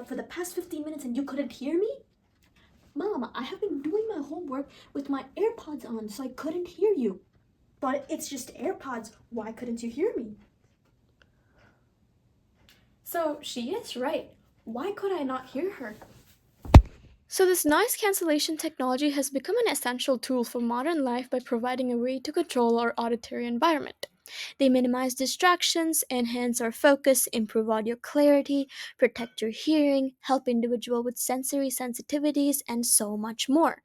up for the past 15 minutes and you couldn't hear me? Mom, I have been doing my homework with my AirPods on, so I couldn't hear you. But it's just AirPods. Why couldn't you hear me? So she is right. Why could I not hear her? So, this noise cancellation technology has become an essential tool for modern life by providing a way to control our auditory environment. They minimize distractions, enhance our focus, improve audio clarity, protect your hearing, help individuals with sensory sensitivities, and so much more.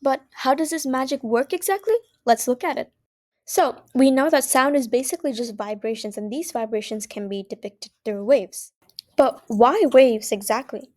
But how does this magic work exactly? Let's look at it. So, we know that sound is basically just vibrations, and these vibrations can be depicted through waves. But why waves exactly?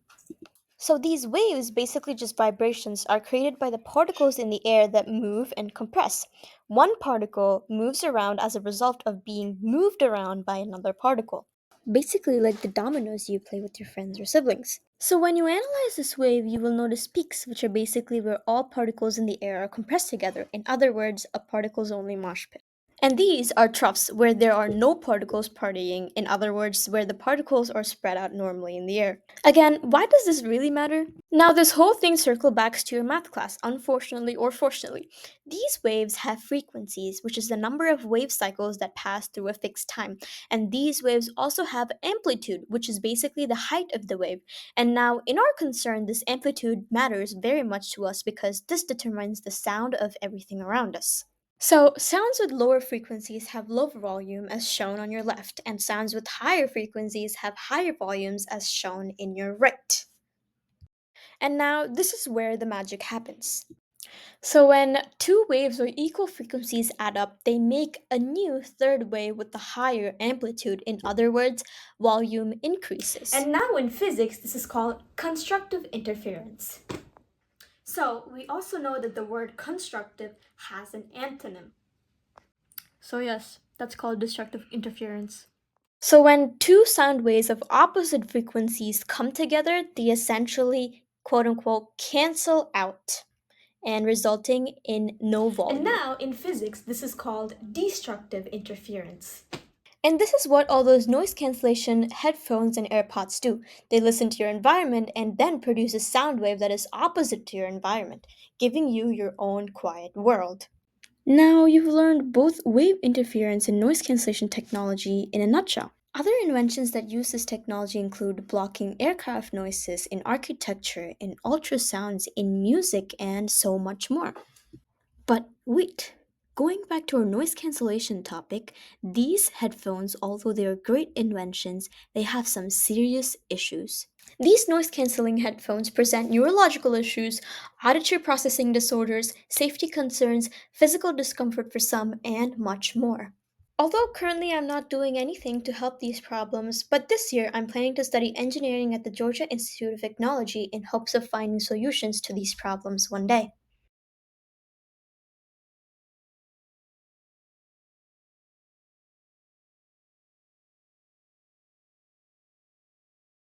So these waves, basically just vibrations, are created by the particles in the air that move and compress. One particle moves around as a result of being moved around by another particle. Basically, like the dominoes you play with your friends or siblings. So, when you analyze this wave, you will notice peaks, which are basically where all particles in the air are compressed together. In other words, a particles only mosh pit. And these are troughs where there are no particles partying, in other words, where the particles are spread out normally in the air. Again, why does this really matter? Now, this whole thing circles back to your math class, unfortunately or fortunately. These waves have frequencies, which is the number of wave cycles that pass through a fixed time. And these waves also have amplitude, which is basically the height of the wave. And now, in our concern, this amplitude matters very much to us because this determines the sound of everything around us. So, sounds with lower frequencies have lower volume as shown on your left, and sounds with higher frequencies have higher volumes as shown in your right. And now, this is where the magic happens. So, when two waves or equal frequencies add up, they make a new third wave with the higher amplitude. In other words, volume increases. And now in physics, this is called constructive interference. So we also know that the word constructive has an antonym. So yes, that's called destructive interference. So, when two sound waves of opposite frequencies come together, they essentially, quote unquote, cancel out and resulting in no And volume. now in physics, this is called destructive interference. And this is what all those noise cancellation headphones and AirPods do. They listen to your environment and then produce a sound wave that is opposite to your environment, giving you your own quiet world. Now you've learned both wave interference and noise cancellation technology in a nutshell. Other inventions that use this technology include blocking aircraft noises in architecture, in ultrasounds, in music, and so much more. But wait, going back to our noise cancellation topic, these headphones, although they are great inventions, they have some serious issues. These noise canceling headphones present neurological issues, auditory processing disorders, safety concerns, physical discomfort for some, and much more. Although currently I'm not doing anything to help these problems, but this year I'm planning to study engineering at the Georgia Institute of Technology in hopes of finding solutions to these problems one day.